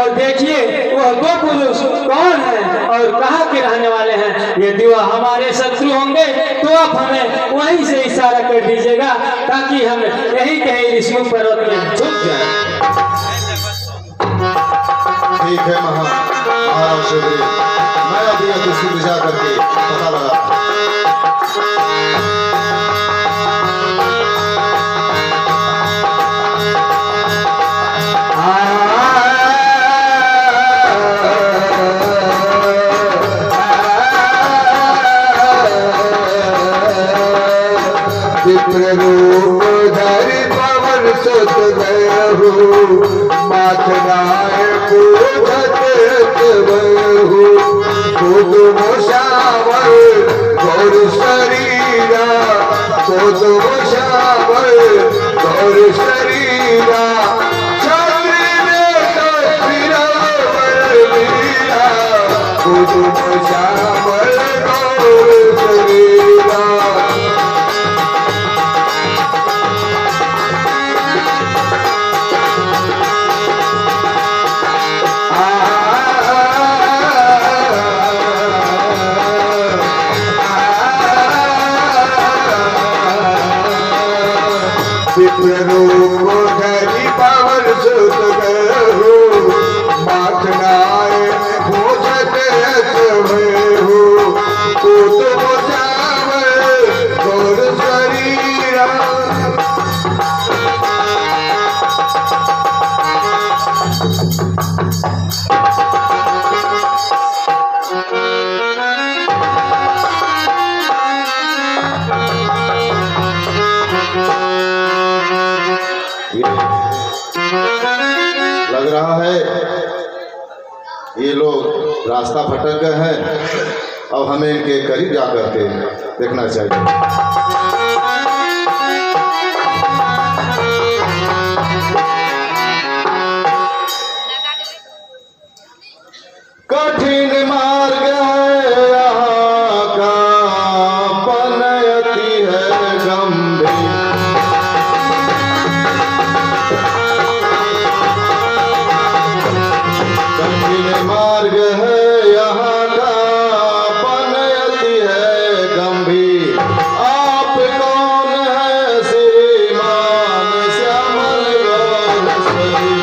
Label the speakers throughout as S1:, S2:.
S1: और देखिए वह दो पुरुष कौन है और कहाँ के रहने वाले हैं। यदि वह हमारे शत्रु होंगे तो आप हमें वहीं से इशारा कर दीजिएगा ताकि हम यही कहीं ऋषमुख पर्वत में झुक जाए।
S2: ठीक है महाराज सुग्रीव, मैं अभी उसकी दिशा करके पता लगा।
S3: धरि पवन सुत गयहु माथनाय पूजत गयहु खुद मुसावर गौर शरीरा खुद मुसावर गौर शरीरा खुद मुसावर गौर शरीरा। विप्ररूप धरि पवन सुत गयहु माखनाय भोजत भयहु खुद मुसावर गौर शरीरा।
S2: लग रहा है ये लोग रास्ता भटक गए हैं। अब हमें इनके करीब जाकर के देखना चाहिए। कठिन मार्ग है यहाँ का पनयति है गंभीर। कठिन मार्ग है यहाँ का पनयति है गंभीर। आप कौन है श्रीमान श्यामल गौर शरीर।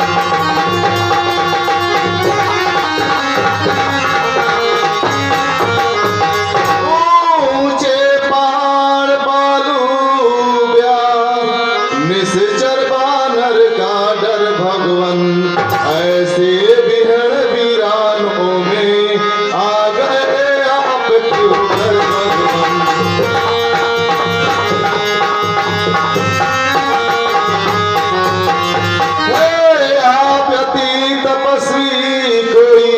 S2: ऊंचे पहाड़ बालू ब्याह निश्चर बानर का डर भगवन ऐसे बिहड़ वीरानों में आ गए आप क्यों डर भगवन। आप अति तपस्वी कोई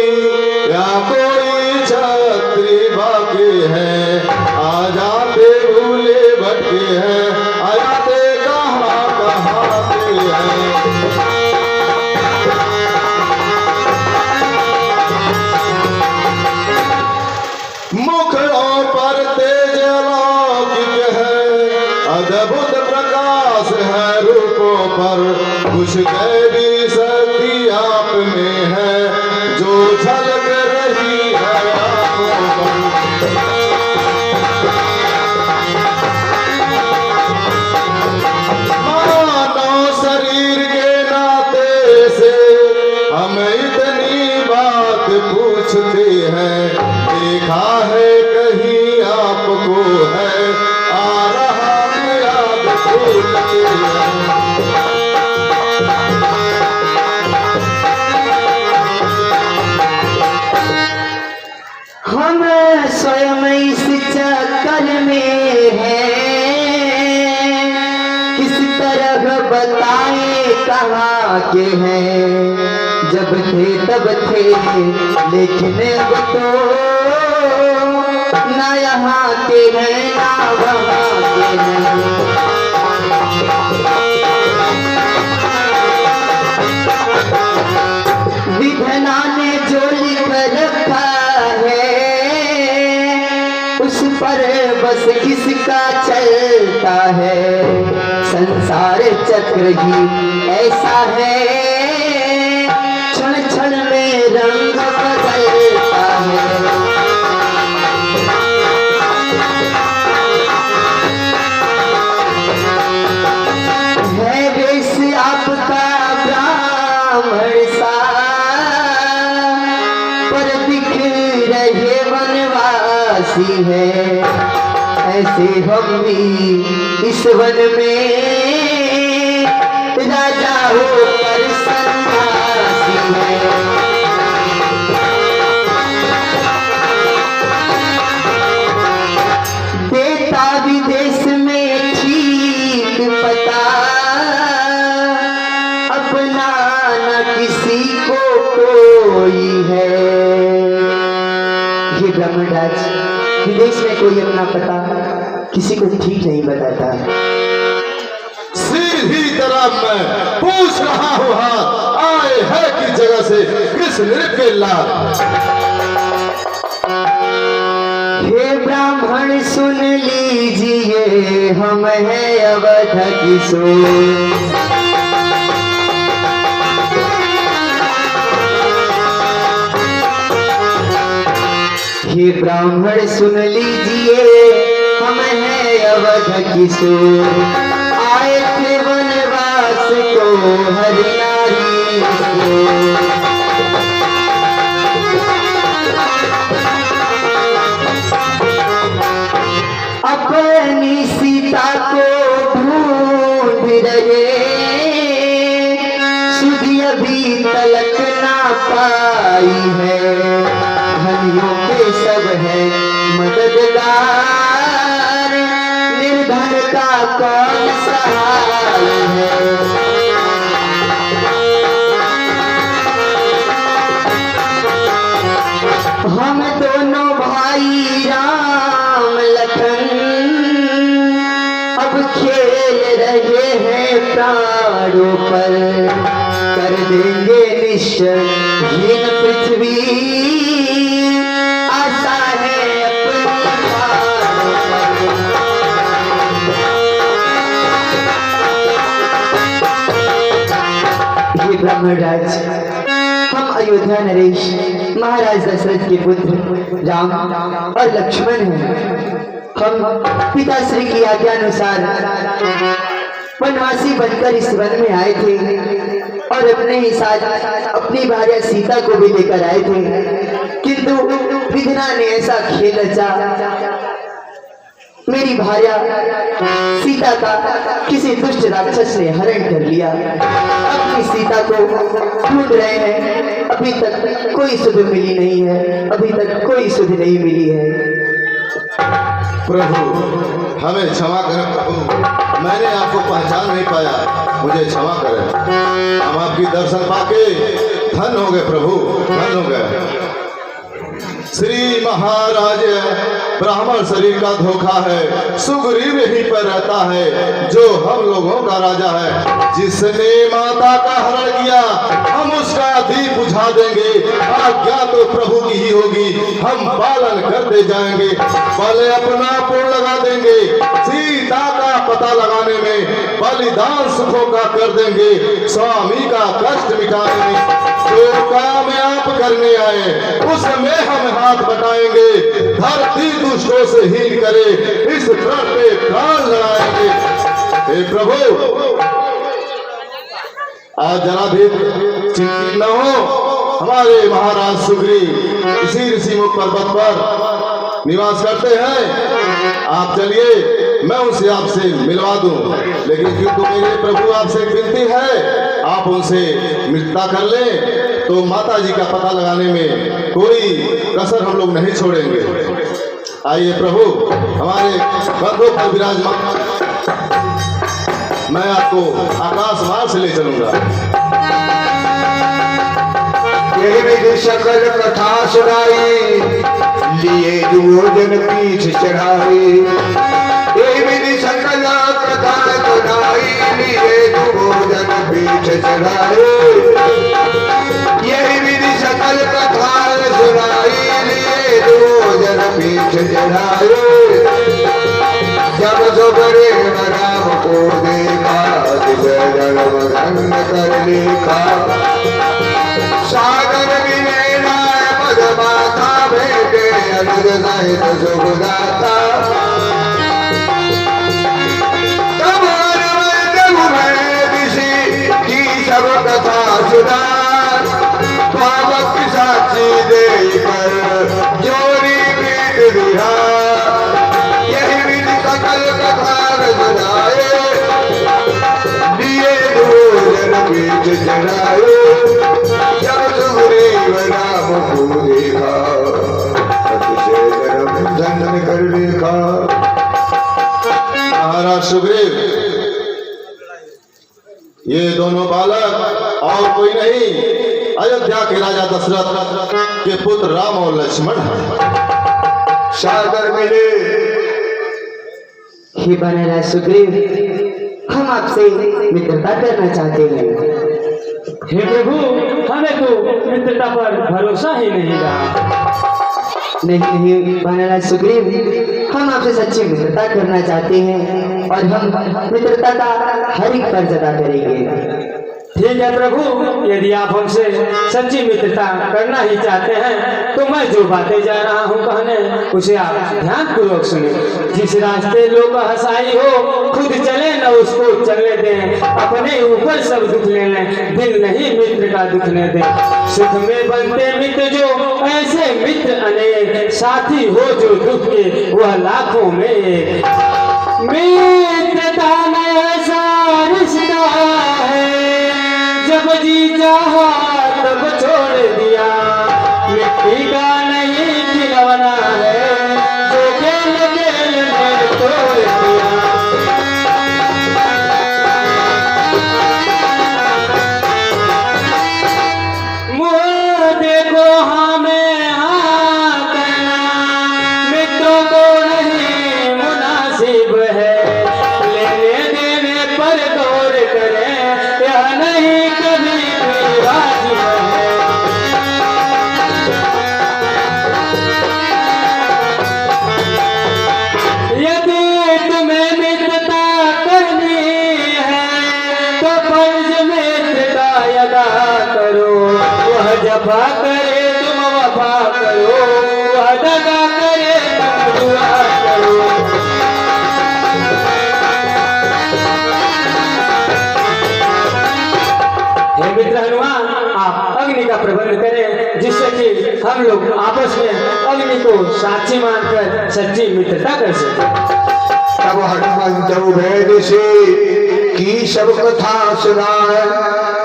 S2: या कोई छत्री बाकी है आ जाते भूले भटके हैं आ जाते कहाँ कहाँ पे हैं। मुखड़ों पर तेज अलौकिक है अद्भुत प्रकाश है रूपों पर कुछ गैरी शक्ति आप में है जो झलक रही है आंखों पर। मानव शरीर के नाते से हम इतनी बात पूछते हैं देखा है कहीं आपको है आ रहा याद भूलते हैं।
S1: हम स्वयं इस चक्कर में हैं किस तरह बताएं कहाँ के हैं। जब थे तब थे लेकिन अब तो ना यहाँ के हैं ना वहाँ के हैं। विधना ने जो लिख रखा है उस पर बस किसका चलता है। संसार चक्र ही ऐसा है क्षण क्षण में
S4: सन्यासी है, ऐसे हम भी इस वन में राजा होकर सन्यासी है। देता विदेश में ठीक पता, अपना न किसी को कोई है। ये ब्रह्मराज, विदेश में कोई अपना पता किसी को ठीक नहीं बताता।
S2: सीधी तरह मैं पूछ रहा हूँ, हाथ आए है किस जगह से, किस नृप के लाल।
S4: हे ब्राह्मण सुन लीजिए, हम हैं अवध किशोर। हे ब्राह्मण सुन लीजिए, हम हैं अवध किशोर। आए थे वनवास को हर नारी को। अपनी सीता को ढूंढ रहे, सुधी अभी तलक ना पाई है। धनियों के सब है मददगार, निर्धन का कौन सहाय है। हम दोनों भाई राम लखन अब खेल रहे हैं प्राणों पर। कर देंगे निश्चय हीन पृथ्वी, आशा है अपनी प्राणों पर। ये ब्रह्मराज, हम अयोध्या नरेश महाराज दशरथ के पुत्र राम और लक्ष्मण हैं। हम पिताश्री की आज्ञा अनुसार वनवासी बनकर इस वन में आए थे और अपने ही साथ अपनी भार्या सीता को भी लेकर आए थे, किंतु विधना ने ऐसा खेल रचा, मेरी भार्या सीता का किसी दुष्ट राक्षस ने हरण कर लिया। अपनी सीता को ढूंढ रहे हैं, अभी तक कोई सुध मिली नहीं है, अभी तक कोई सुध नहीं मिली है।
S2: प्रभु हमें क्षमा करें प्रभु, मैंने आपको पहचान नहीं पाया, मुझे क्षमा करें। हम आपकी दर्शन पाके धन हो गए प्रभु, धन हो गए। श्री महाराज ब्राह्मण शरीर का धोखा है, सुग्रीव यहीं पर रहता है जो हम लोगों का राजा है। जिसने माता का हरण किया हम उसका दीप बुझा देंगे, आज्ञा तो प्रभु की ही होगी, हम पालन करते जाएंगे। भले अपना पोड़ लगा देंगे, सीता का पता लगाने में बलिदान सुखों का कर देंगे, स्वामी का कष्ट मिटाने में। जो काम आप करने आए उसमें हम हाथ बटाएंगे, धरती दुष्टों से हीन करे, इस प्रण पे प्राण लड़ाएंगे। हे प्रभु आज जरा भी चिंतित न हो, हमारे महाराज सुग्रीव इसी ऋषिमुख पर्वत पर निवास करते हैं। आप चलिए मैं उनसे आपसे मिलवा दूं, लेकिन किंतु मेरे प्रभु आपसे एक विनती है, आप उनसे मिलता कर लें तो माता जी का पता लगाने में कोई कसर हम लोग नहीं छोड़ेंगे। आइए प्रभु हमारे कंधों पर विराजमान, मैं आपको आकाश मार्ग से ले चलूंगा।
S3: यही विधि सकल कथा सुनाई, लिए दुर्योधन पीठ चढ़ाई। यही विधि सकल कथा सुनाई, लिए दुर्योधन पीठ चढ़ाई। यही विधि सकल कथा सुनाई, लिए दुर्योधन पीठ चढ़ाई। जब सबरे राम को देखा, जन्म कर लिखा। सागर विनय पद माथा भेटे, अनुज सहित सुखदाता। तब की सब कथा सुना, पावक साक्षी देकर जोरी प्रीत विहार। चढ़ाए जब सुग्रीव राम को देखा अतिशय धर्म धन कर देखा।
S2: महाराज सुग्रीव, ये दोनों बालक और कोई नहीं, अयोध्या के राजा दशरथ के पुत्र राम और लक्ष्मण हैं।
S3: सागर मिले।
S4: हे बनराज सुग्रीव, हम आपसे मित्रता करना चाहते हैं।
S1: हे प्रभु, हमें तो मित्रता पर भरोसा ही नहीं रहा।
S4: नहीं बनराज सुग्रीव, हम आपसे सच्ची मित्रता करना चाहते हैं और हम मित्रता का हर एक फर्ज अदा करेंगे।
S1: ठीक है प्रभु, यदि आप हमसे सच्ची मित्रता करना ही चाहते हैं तो मैं जो बातें जा रहा हूँ कहने उसे आप ध्यानपूर्वक सुने। जिस रास्ते लोग हंसाई हो खुद चले न उसको चलने दें, अपने ऊपर सब दुख ले लें, दिल नहीं मित्र का दुखने दें। सुख में बनते मित्र जो ऐसे मित्र अनेक, साथी हो जो दुख के वह लाखों में एक। मित्रता में ऐसा रिश्ता है जब जी चाहा तब छोड़ दिया, मिट्टी का नहीं खिलौना है जो खेल खेल में तोड़ दिया। मुँह देखो हमें हाँ करना, मित्रों को नहीं मुनासिब है, लेने देने पर गौर करें, यह नहीं कभी भी वाजिब है। यदि तुम्हें मित्रता करनी है तो फर्ज मित्रता अदा करो, वह जफा करे तुम वफा करो, वह दगा करे तुम दुआ करो। हे मित्र हनुमान, आप अग्नि का प्रबंध करें जिससे कि हम लोग आपस में अग्नि को साक्षी मानकर सच्ची मित्रता कर सकें।
S3: तब हनुमंत उभय से की सब कथा सुनाए,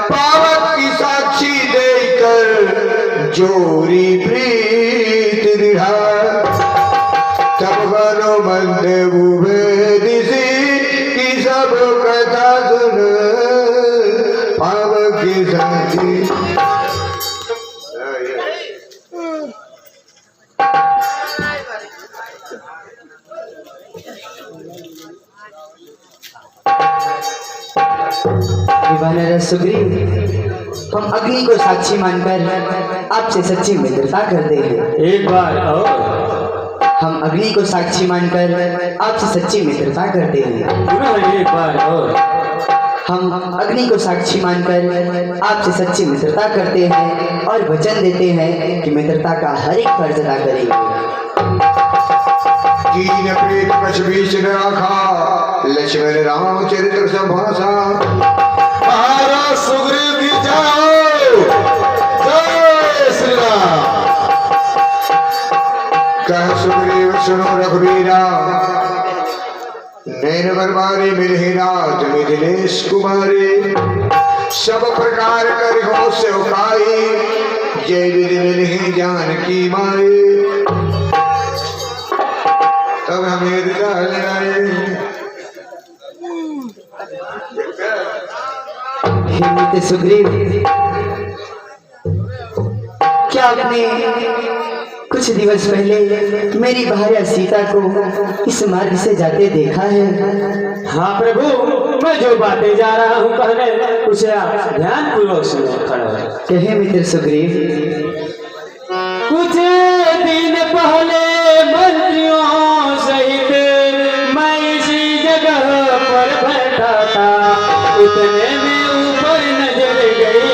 S3: पावक की साक्षी देकर जोरी प्रीत निभाए। तब हनुमंत उभय से की सब कथा सुन, पावक की साक्षी।
S4: बनराज सुग्रीव, हम अग्नि को साक्षी मानकर आपसे सच्ची मित्रता करते हैं।
S1: एक बार और
S4: हम अग्नि को साक्षी मानकर आपसे सच्ची मित्रता करते हैं।
S1: पुनः एक बार और
S4: हम अग्नि को साक्षी मानकर आपसे सच्ची मित्रता करते हैं और वचन देते हैं कि मित्रता का हर एक फर्ज अदा करेंगे।
S3: कीन प्रीत कछ बीच न रखा, लक्ष्मण राम चरित्र संभाषा।
S2: महाराज सुग्रीव जी जाओ, जय श्री राम।
S3: कह सुग्रीव सुनो रघुवीरा, नैन बरबारी मिलहि नाथ मिथिलेश कुमारी। सब प्रकार कर हो सेवकाई, जय विधि मिलहि जानकी माई। तब हमें डाल आए।
S4: हे मित्र सुग्रीव, क्या आपने कुछ दिवस पहले मेरी भार्या सीता को इस मार्ग से जाते देखा है?
S1: हाँ प्रभु, मैं जो बातें जा रहा हूँ कहने उसे आप ध्यानपूर्वक सुनो।
S4: कहे मित्र सुग्रीव।
S1: कुछ दिन पहले मंत्रियों सहित मैं इसी जगह पर बैठा था, उतने में ऊपर नजर गई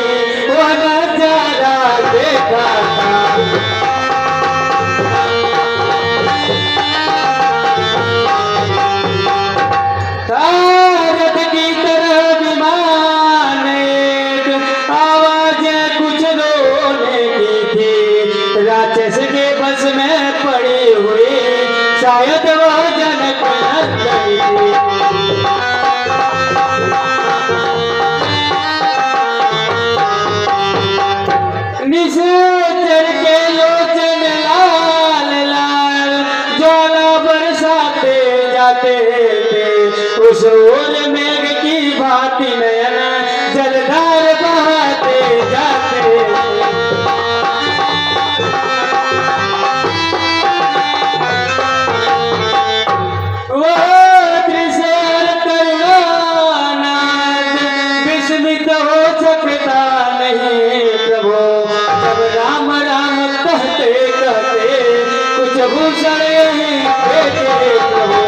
S1: वह नजारा देखा था। रथ की तरह विमान एक आवाजें कुछ रोने की थी, राक्षस के बस में पड़ी हुई शायद वह जनक नंदन थी। उस ओर मेघ की भांति नयन जलधार बहाते जाते। वो दृश्य करुणानाथ विस्मित हो सकता नहीं प्रभु, जब राम राम कहते कहते कुछ भूषण यहीं देते प्रभु।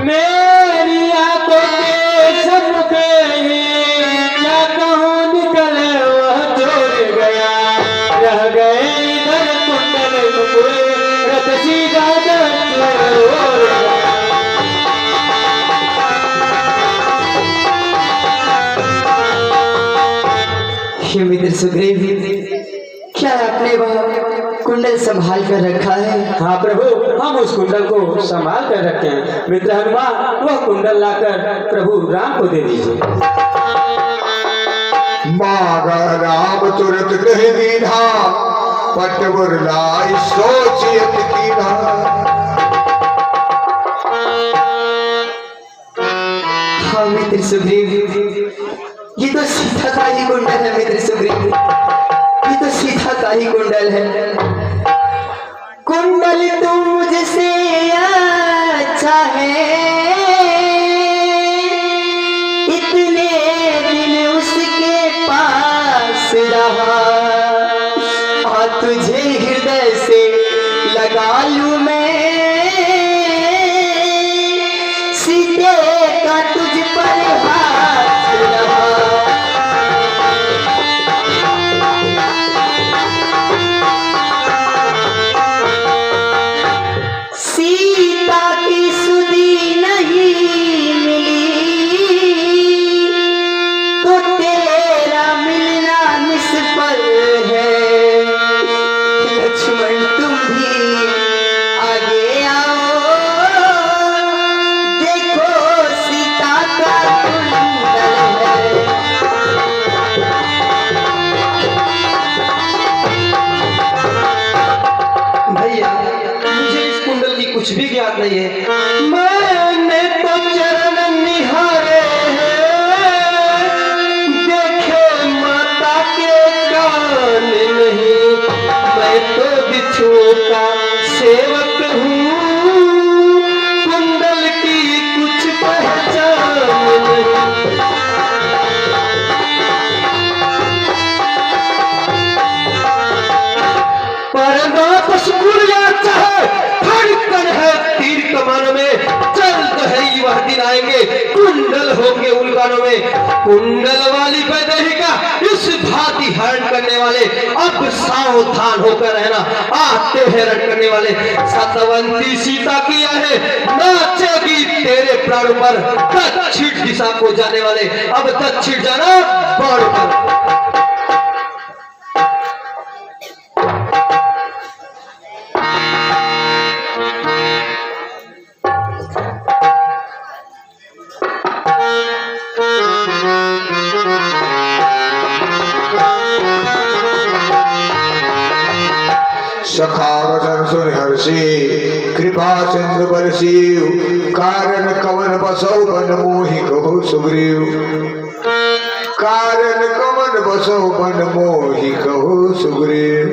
S1: मेरी आंखों के सम्मुख ही क्या कहूँ निकल वह जोड़ गया, रह गए इधर कुंडल नुपुरे रथ सीधा चोर गया।
S4: हे मित्र सुग्रीव, क्या आपने वह कुंडल संभाल कर रखा है?
S1: हाँ प्रभु, हम उस कुंडल को संभाल कर रखे हैं। मित्र हनुमान वह कुंडल लाकर प्रभु राम को दे दीजिए।
S3: मागा राम तुरंत कह दीधा, पटवर लाई सोचियत कीना।
S4: हाँ मित्र सुग्रीव, ये तो सीता का ही कुंडल है। मित्र सुग्रीव, ये तो सीता का ही कुंडल है। कुंडल तो मुझसे अच्छा है, इतने दिन उसके पास रहा, हाँ तुझे हृदय से लगा लूं मैं, सीते का तुझ पर हाथ रहा। सीता की सुधी नहीं मिली, तो तेरा मिलना निष्फल है। लक्ष्मण तुम भी आगे आओ, देखो सीता का कुंडल है।
S5: भैया, मुझे इस कुंडल की कुछ भी ज्ञात नहीं है।
S1: मैंने तो चरण निहारे हैं, देखे माता के कान नहीं। मैं तो बिच्छुओं का सेवक हूँ, कुंडल की कुछ पहचान नहीं। परनाथ सुकुड़िया चाहे धड़कन है तीर कमानों में, जल्द है ही वह दिन आएंगे कुंडल होंगे उन कानों में। कुंडल वाली वैदेहिका इस भांति हरण करने वाले, अब सावधान होकर रहना। आते हरण करने वाले सतवंती सीता किया है, नाचेगी तेरे प्राणों पर। दक्षिण दिशा को जाने वाले अब दक्षिण जाना बाण पर।
S3: सखा वचन सुन हर्षि, कृपा सिंधु बरसी, कारण कवन बसौ बन मोहि कहो सुग्रीव। कारण कवन बसौ बन मोहि कहो सुग्रीव।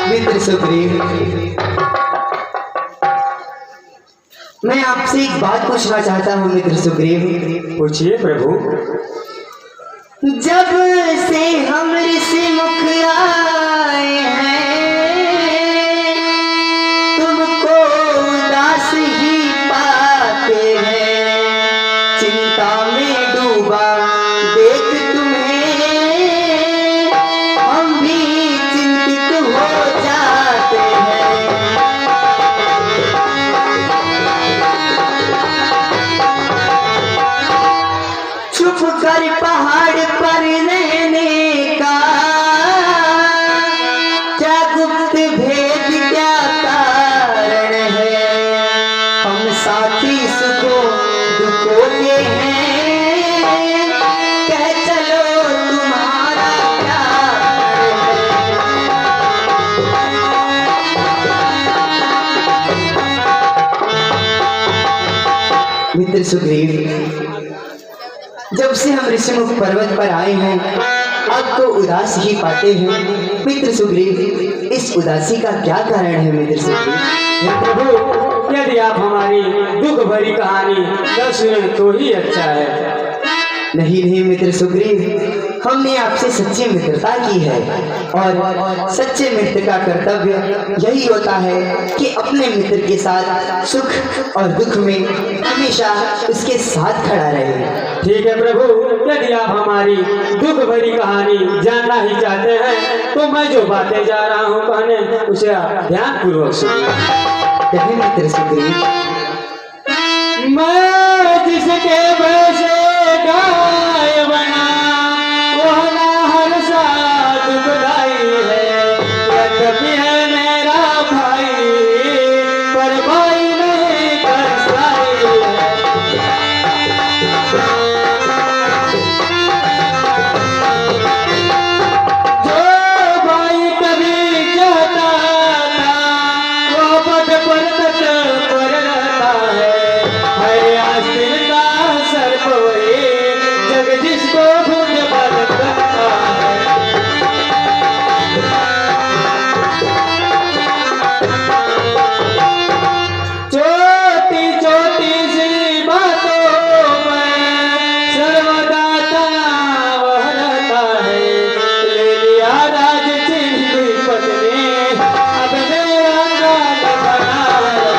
S4: मित्र सुग्रीव, मैं आपसे एक बात पूछना चाहता हूँ। मित्र सुग्रीव,
S1: पूछिए प्रभु।
S4: जब से हम ऋषि मुख आए हैं, तुमको उदास ही पाते हैं। चिंता में डूबा देख तुम्हें, हम भी चिंतित हो जाते हैं। मित्र सुग्रीव, जब से हम ऋषिमुख पर्वत पर आए हैं आपको उदास ही पाते हैं। मित्र सुग्रीव, इस उदासी का क्या कारण है मित्र सुग्रीव?
S1: हे प्रभु, यदि आप हमारी दुख भरी कहानी न सुने तो ही अच्छा है।
S4: नहीं नहीं मित्र सुग्रीव, हमने आपसे सच्ची मित्रता की है और सच्चे मित्र का कर्तव्य यही होता है कि अपने मित्र के साथ सुख और दुख में हमेशा उसके साथ खड़ा रहे।
S1: ठीक है प्रभु, यदि आप हमारी दुख भरी कहानी जानना ही चाहते हैं तो मैं जो बातें जा रहा हूँ कहने उसे आप ध्यान पूर्वक सुनिए।
S4: कहे मित्र सुग्रीव,
S1: मैं जिसके वैसे गाय बना वह ना हर साथ दुखदाई है। यद्यपि है मेरा भाई पर भाई नहीं कसाई है। जो भाई कभी चाहता था वो पद पर तट पर रहता है आस्तीन का सर्प वही जग जिसको भूल बल करता है। छोटी छोटी सी बातों में सर्वदा तनाव रहता है। ले लिया राज चिन्ह पत्नी अब मेरा राज बना है।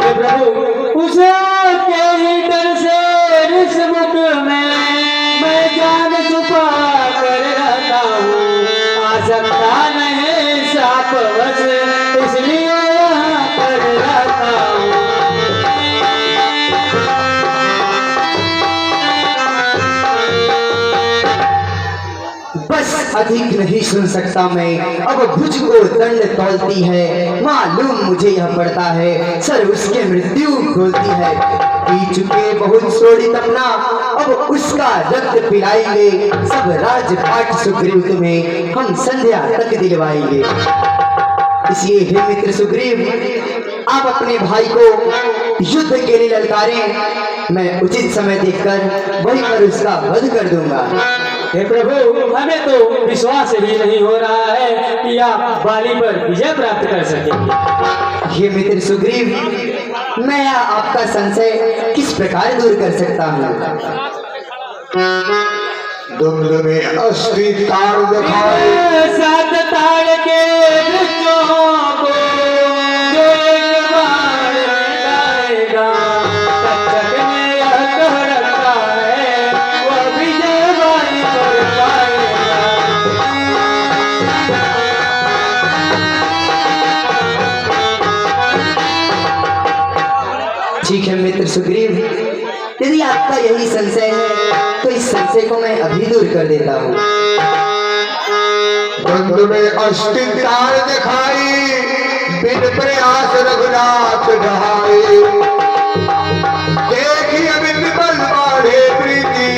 S1: हे प्रभु, उसे के ही डर से ऋषमुख में मैं जान छुपा कर रहता हूँ। आ सकता नहीं शापवश इसलिए यहाँ पर रहता हूँ।
S4: बस अधिक नहीं सुन सकता मैं, अब भुज को दंड तौलती है। मालूम मुझे यह पड़ता है सर उसके मृत्यु खोलती है। पी चुके बहुत शोणित अपना अब उसका रक्त पिलाएंगे। सब राजपाट सुग्रीव तुम्हें हम संध्या तक दिलवाएंगे। इसलिए हे मित्र सुग्रीव, आप अपने भाई को युद्ध के लिए ललकारें। मैं उचित समय देखकर वहीं पर उसका वध कर दूंगा।
S1: हे प्रभु, हमें तो विश्वास ही नहीं हो रहा है कि आप बाली पर विजय प्राप्त कर सकेंगे।
S4: हे मित्र सुग्रीव, मैं आपका संशय किस प्रकार दूर कर सकता हूँ?
S3: दुम्द में अस्थि तार दिखाए
S1: सात ताड़ के वृक्षों को जो एक बार मिटाएगा। तक्षक ने यह कह रखा है वह विजय बाली पर पाएगा।
S4: ठीक है मित्र सुग्रीव, यदि आपका यही संशय है तो इस संशय को मैं अभी दूर कर देता हूँ।
S3: द्वंद में अस्थि तार दिखाई बिन प्रयास रघुनाथ ढहाए। देखी अमित बल बाढ़े प्रीति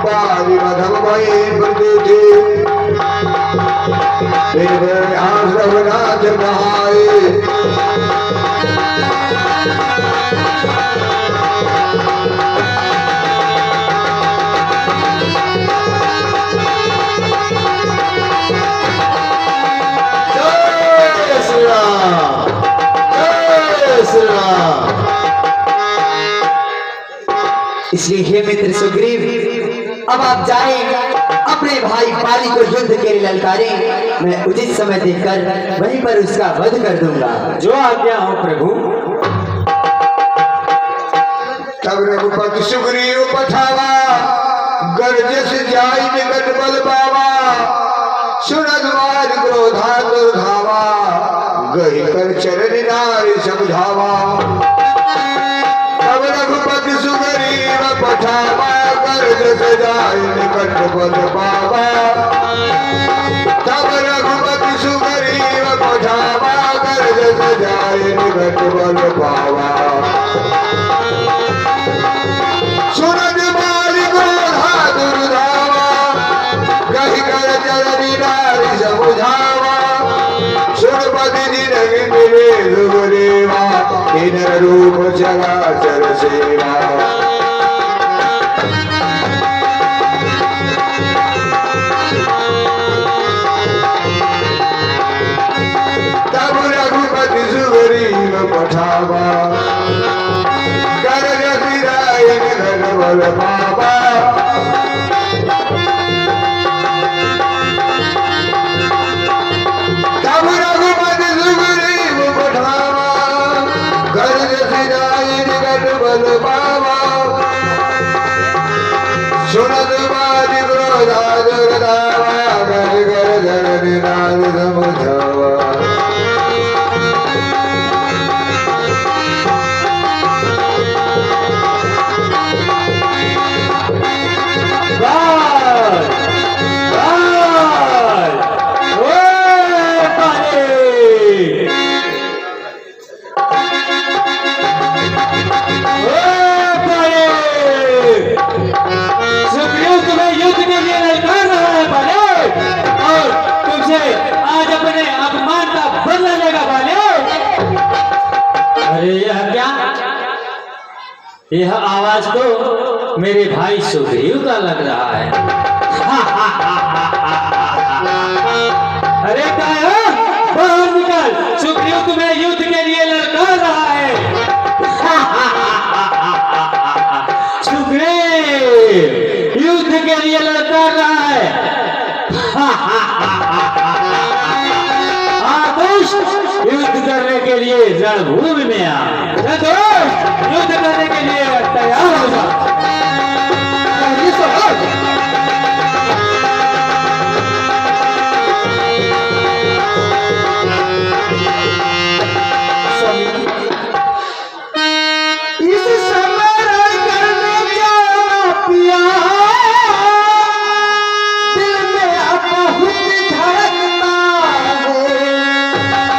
S3: बारी मधम भये प्रदेशे। बिन प्रयास रघुनाथ ढहाए।
S4: इसलिए हे मित्र सुग्रीव, अब आप जाएं अपने भाई पाली को युद्ध के लिए ललकारें। मैं उचित समय देखकर वहीं पर उसका वध कर दूंगा।
S1: जो आज्ञा हो प्रभु।
S3: तब रघुपति सुग्रीव पठावा गर्जस जाई निकट बल पावा। सुरद मार क्रोधा दुर्धावा गही कर चरण नारी समझावा। तब रघुपति सुग्रीव पठावा गर्जस जाई निकट बल पावा। तब रघुपति सुग्रीव पठावा गर्जस जाई निकट बल पावा। सुरज मारी क्रोधा दुर्धावा गही कर चरण नारी समझावा। रघुपति जी रंग मिले सुग्रीवा इन रूप चराचर सेवा तब रघुपति सुग्रीव पठावा कर रघुरायन धन बल पावा तब रघुपति सुग्रीव पठावा कर रघुरायन धन बल पावा सुनत बाज क्रोधा दुर्दावा कर कर धन नाद समझावा
S1: यह आवाज तो मेरे भाई सुग्रीव का लग रहा है। अरे क्या बाहर निकल, सुग्रीव तुम्हें युद्ध के लिए ललकार रहा है। सुग्रीव युद्ध के लिए ललकार रहा है। आदर्श युद्ध करने के लिए रणभूमि में आ, युद्ध करने के लिए तैयार हो जा।
S4: इस समय करने जा पिया, दिल में अब बहुत धड़कता है,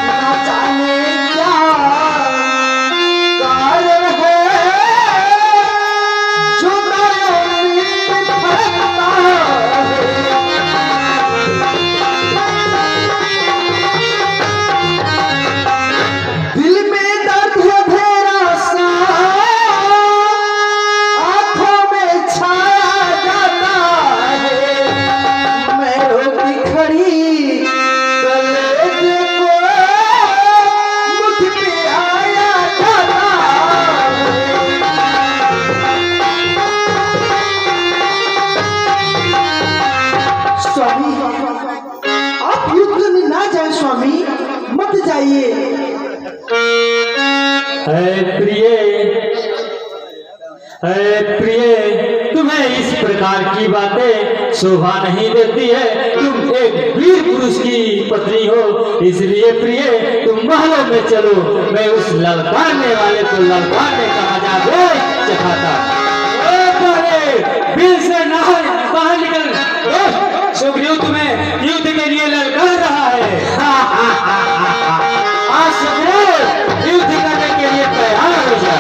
S4: ना जाने क्या कारण है जो मेरे दिल में धड़कता है। दिल में दर्द है तेरा सा, आंखों में छाया जाता है, मैं रोती खड़ी कलेजे को मुझ पे आया जाता है। स्वामी, आप युद्ध में ना जाए स्वामी, मत जाइए।
S1: प्रिय, तुम्हें इस प्रकार की बातें शोभा नहीं देती है। तुम एक वीर पुरुष की पत्नी हो, इसलिए प्रिय तुम महलों में चलो, मैं उस ललकारने वाले को ललकारने का मजा दे चखाता। बिल से बाहर निकल, सुग्रीव तुम्हें युद्ध के लिए ललकार रहा है। आज सुग्रीव युद्ध करने के लिए तैयार हो जा।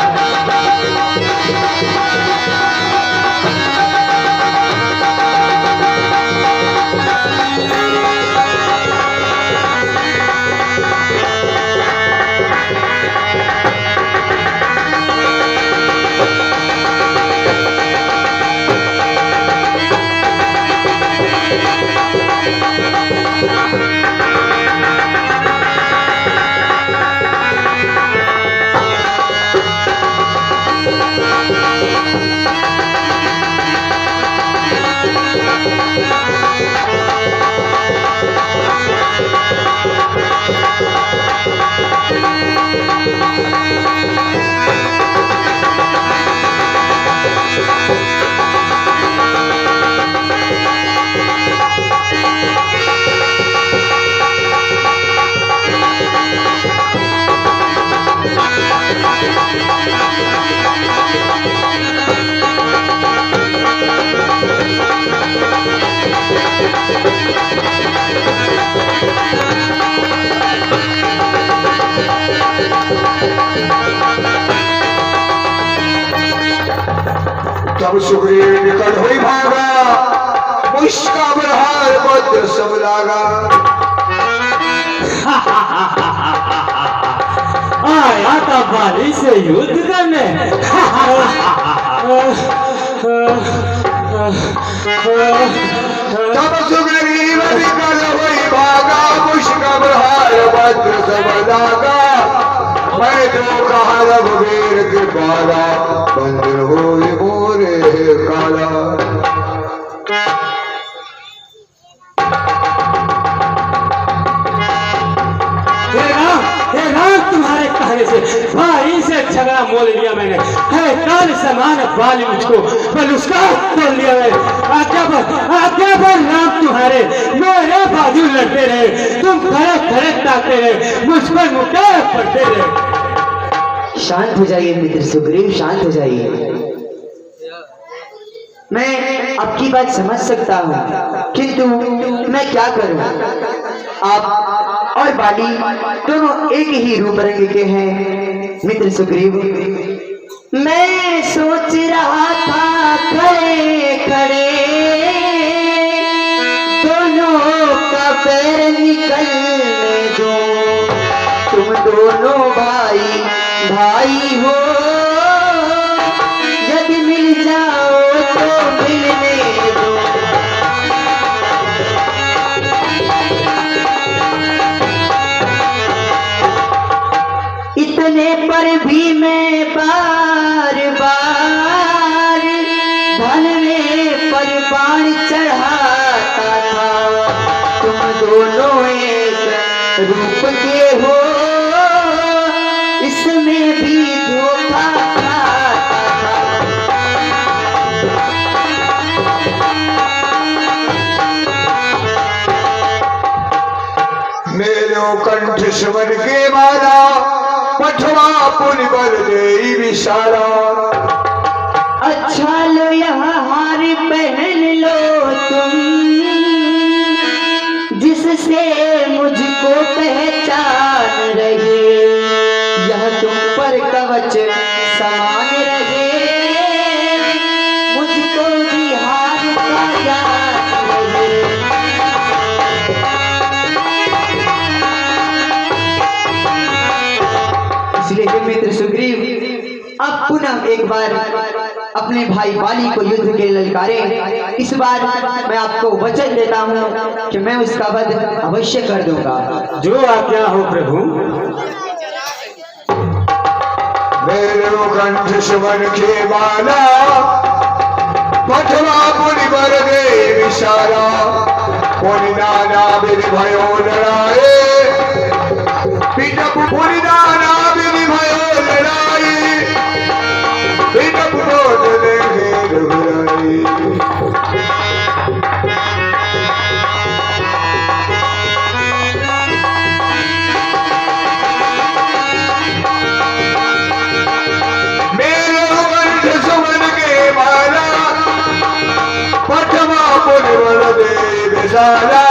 S3: तब सुग्रीव निकट हुई भागा, मुस्का बरहार वज्र सब लागा।
S1: बाली से युद्ध करने।
S3: तब सुग्रीव निकल हुई भागा, पुष्कम हार भद्र सब लागा। मैं जो कहा रघुवीर के बाला, बंधन होए मोरे काला।
S1: हे राम, तुम्हारे कहने से भाई से झगड़ा मोल लिया मैंने। है काल समान बाली मुझको बलुस्कार तोड़ लिया है। आज्ञा पर राम तुम्हारे मेरे बाजू लड़ते रहे, तुम खड़े खड़े ताकते रहे, मुझ पर मुक्का पड़ते रहे।
S4: शांत हो जाइए मित्र सुग्रीव, शांत हो जाइए। मैं आपकी बात समझ सकता हूँ, किंतु मैं क्या करूँ। आप और बाली दोनों एक ही रूप रंग के हैं मित्र सुग्रीव। मैं सोच रहा था खड़े खड़े दोनों का पैर निकलने दो, तुम दोनों भाई भाई हो, यदि मिल जाओ तो मिलने दो। इतने पर भी मैं बार बार धन में पर बाण चढ़ाता था, तुम दोनों एक रूप के हो, इसमें भी धोखा खाता था।
S3: मेरो कंठ स्वर के माला, पठवा पुनि बल दे विशाला।
S4: अच्छा लो यह हार पहन लो तुम, जिससे मुझको पहचान रहे, यह तुम पर कवच समान रहे, मुझको भी हार का ज्ञान रहे। इसलिए हे मित्र सुग्रीव, अब पुनः एक बार अपने भाई बाली को युद्ध के ललकारें। इस बार मैं आपको वचन देता हूँ कि मैं उसका वध अवश्य कर दूंगा।
S1: जो आज्ञा हो प्रभु।
S3: मेरे कंठ स्वर के माला, पठवा पुनि बल दे विशाला। पुनि नाना विधि भयो लड़ाए, पिटप पुनि नाना विधि भयो लड़ाई, पिटप रोज देखे रघुराई। मेरे कंठ सुमन के माला, पठवा पुनि बल दे विशाला।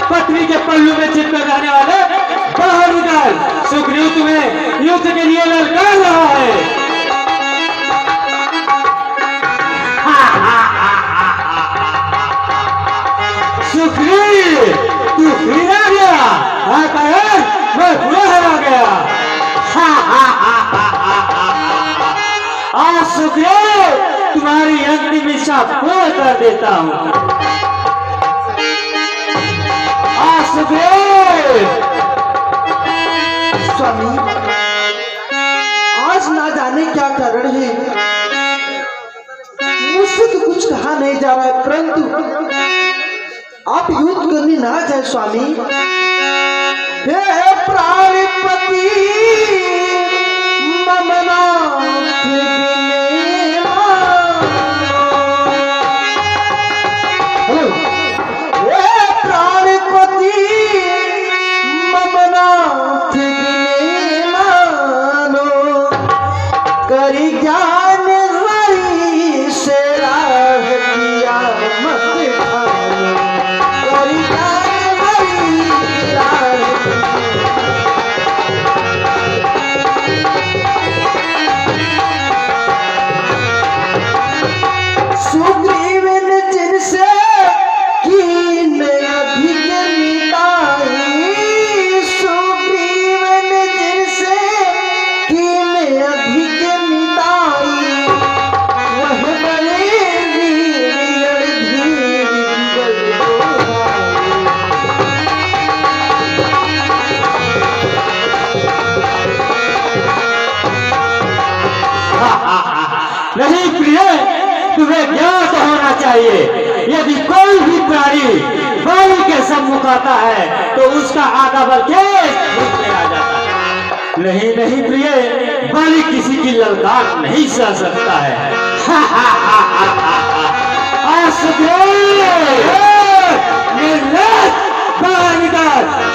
S1: पत्नी के पल्लू में चिपकर रहने वाले बाहर निकाल, सुग्रीव तुम्हें युद्ध के लिए ललकार रहा है। सुग्रीव तू फिर आ गया, मैं पूरा हरा गया। आज सुग्रीव तुम्हारी अंतिम इच्छा पूर्ण कर देता हूँ।
S6: स्वामी, आज ना जाने क्या कारण है, मुझसे तो कुछ कहा नहीं जा रहा है, परंतु आप युद्ध करने ना जाए स्वामी। हे प्राणपति ममनाथ बिने मानो, हे प्राणपति ममनाथ बिने मानो, करी ज्ञान हरि से राह किया मत खानो, करी ज्ञान हरि राह
S1: नहीं प्रिय, तुम्हें ज्ञात होना चाहिए यदि कोई भी प्राणी बलि के सम्मुख आता है तो उसका आधा बल के रूप में आ जाता है। नहीं नहीं प्रिय, बलि किसी की ललकार नहीं सह सकता है।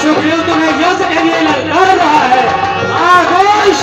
S1: सुग्रीव तुम्हें युद्ध के लिए ललकार रहा है। आदेश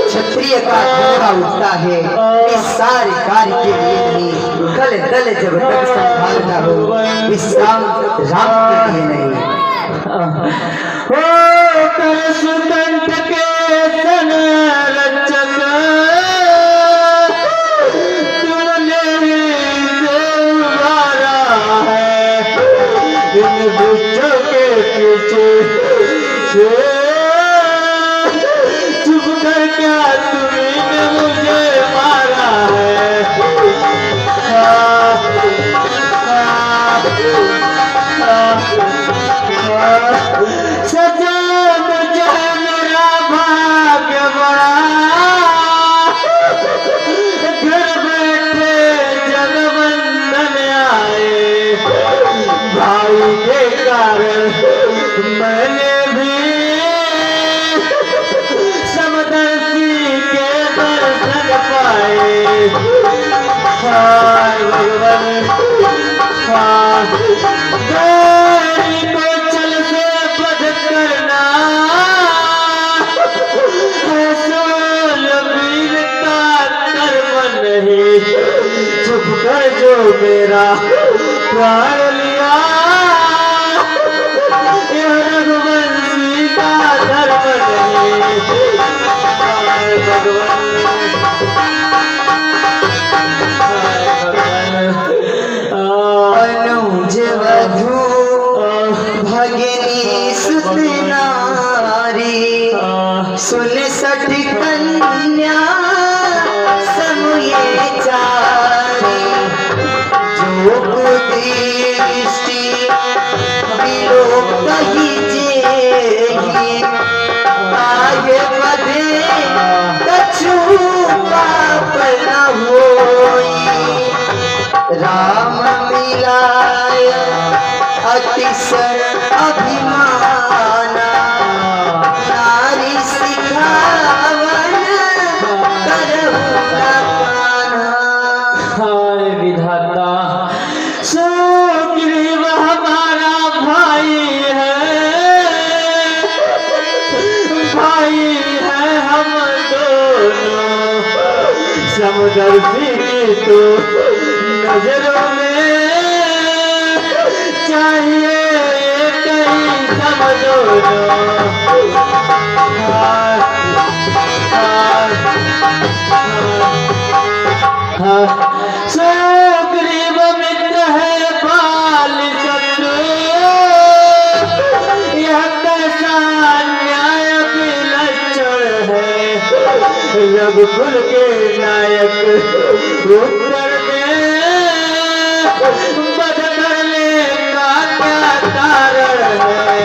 S4: क्षत्रिय का घोड़ा उठता है इस सारे कार्य के लिए नहीं, कल दल जब तक संभालना हो विश्राम राम के लिए नहीं।
S1: हो कंठ के सन रक्षक तुमने से उबारा है, इन दुष्टों के पीछे से क्या तुमने मुझे मारा है। सजा मुझे मेरा भाग्य बड़ा, घर बैठे जगबंधन आए, भाई के कारण मैंने भी समदर्शी के दर्शन पाए। भगवान को चल से बध करना वीर का कर्म नहीं, चुप कर जो मेरा प्राण लिया, यह रघुवंशी का धर्म नहीं।
S4: अनुज वधू भगिनी सुत नारी, सुन सठ कन्या समूहे चारी, जो दृष्टि विलोक कीजिए आगे बढ़े कछु
S1: पारदर्शी की तो नजरों में चाहिए कहीं समझो सुग्रीव मित्र है बाल शत्रु, यह कैसा न्याय विलक्षण है। रघुकुल के नायक उत्तर में बध करने का क्या कारण है।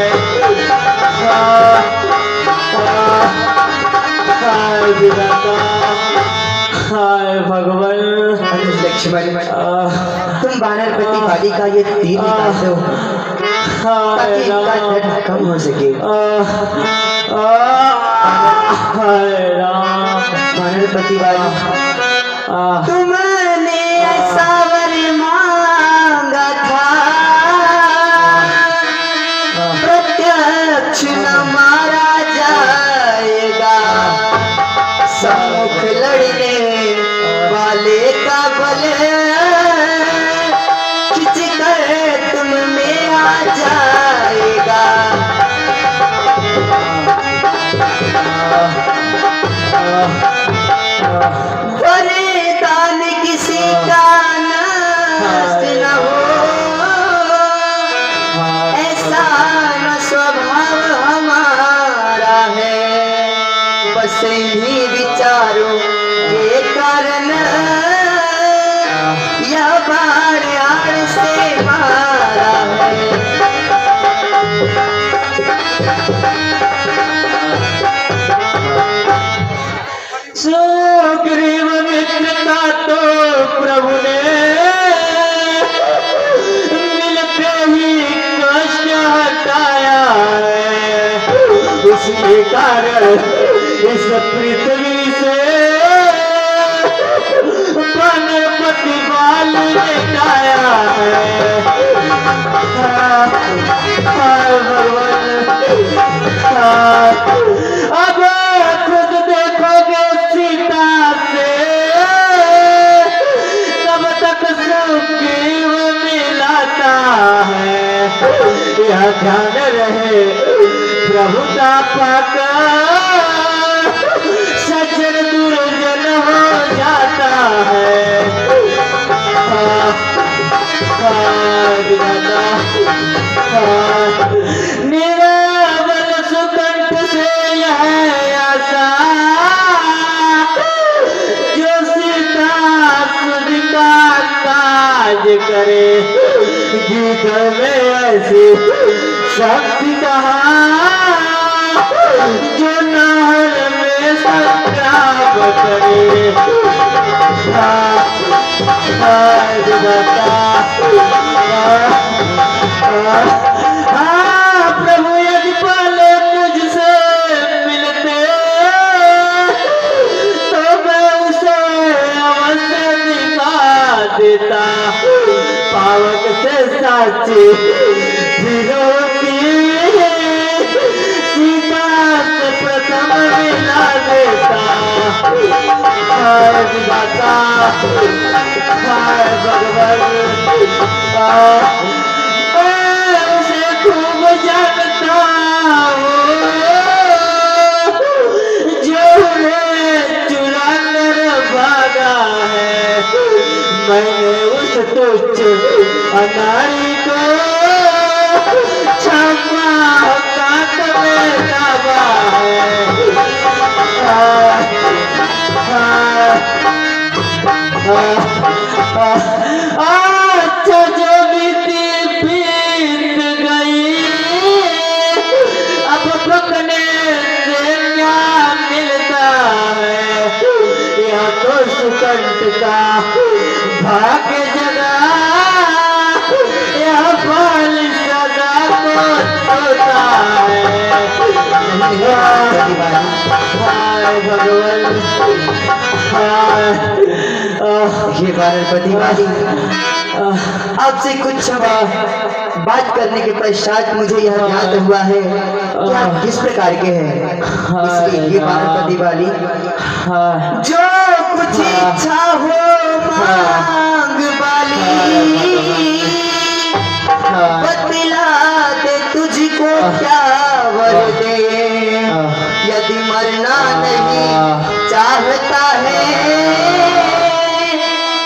S1: हाय विधाता, हाय भगवान।
S4: लक्ष्मण, तुम वानरपति वाली का ये तीर निकाल दो ताकि इनका दर्द कम हो सके। वानरपति वाली, तुमने ऐसा वर मांगा था, प्रत्यक्ष न मारा जाएगा। सम्मुख लड़ने वाले का बल खिंच कर तुम में आ जाएगा। वरदान किसी का नष्ट न हो, ऐसा न स्वभाव हमारा है। बस इन्हीं विचारों के कारण यह बाण आड़ से मारा है।
S1: सुग्रीव मित्र का तो प्रभु ने मिलते ही कष्ट हटाया है। उसके कारण इस पृथ्वी से वानरपति बाल मिटाया है। भगवान, अब खुद देखोगे सीता से, तब तक सुग्रीव मिलाता है। यह ध्यान रहे प्रभुता पाकर सज्जन दुर्जन हो जाता है। निरावल सुकंठ से यह आशा, जो सीता सुध का काज करे। गीत में ऐसी शक्ति कहा, जो नहर में संग्राम करे। प्रभु यदि पहले मुझसे मिलते तो मैं उसे अवश्य दिखा देता। पावक से साची की सीता से प्रथम मिला देता। हाय विधाता, हाय भगवान, मैं उसे खूब जानता हूँ, जो उन्हें चुरा कर भागा है। मैंने उस तुच्छ अनाड़ी को क्षमा काट में दबा है। अच्छा जो बीती बीत गई, अब भुगतने से क्या मिलता है। यह तो सुकंठ का भाग्य जगा, यह फल सदा को होता है। हाय भगवान,
S4: ये वानरपति वाली, आपसे कुछ बात करने के पश्चात मुझे यह ज्ञात हुआ है कि आप किस प्रकार के हैं। इसलिए ये वानरपति वाली, जो कुछ इच्छा हो मांग वाली बतला दे तुझको क्या वर दे यदि मरना नहीं चाहता है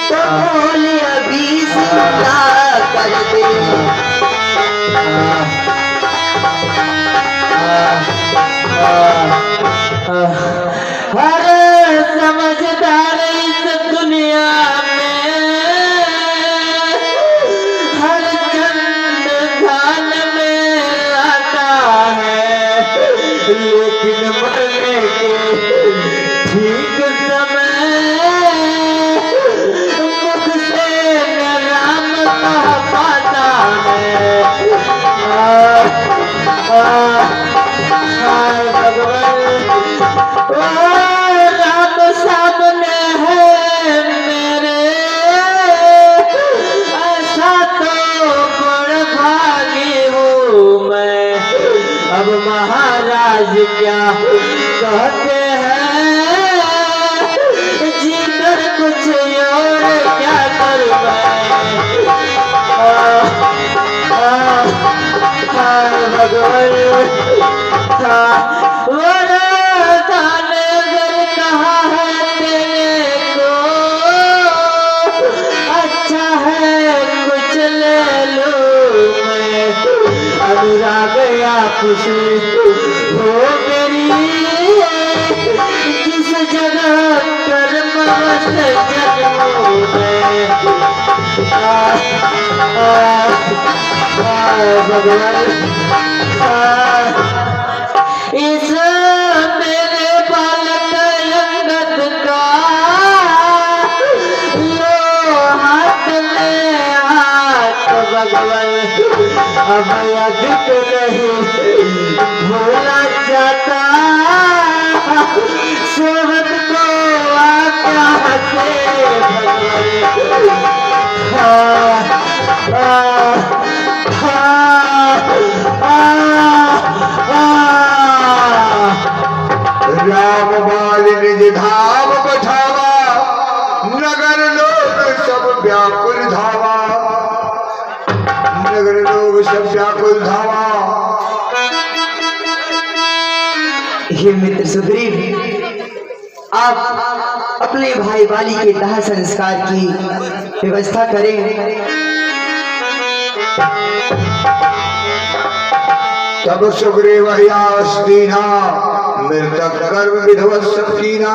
S4: तो बोल अभी जिंदा कर दे
S1: हर समझदार इस दुनिया में हर चंद खान में आता है लेकिन मरने के ठीक समय मुख से न राम कह पाता है राम सामने है मेरे ऐसा तो बड़ भागी हूँ मैं अब महाराज क्या कहते हैं जीकर कुछ और क्या करूँ मैं भगवान कहा है तेरे को अच्छा है कुछ ले लो मैं अनुराग या खुशी हो मेरी जिस जगह कर्म जन्मों में भगवान इस मेरे बालक अंगद का लो हाथ में हाथ भगवान अब अधिक नहीं भूला जाता सेवक को आज्ञा से
S3: राम बाल निज धाम पठावा नगर लोग सब व्याकुल धावा नगर लोग सब व्याकुल धावा।
S4: हे मित्र सुग्रीव आप अपने भाई बाली के दाह संस्कार की व्यवस्था करें।
S3: तब सुग्रीव दीना मृतक कर्म विधवत कीना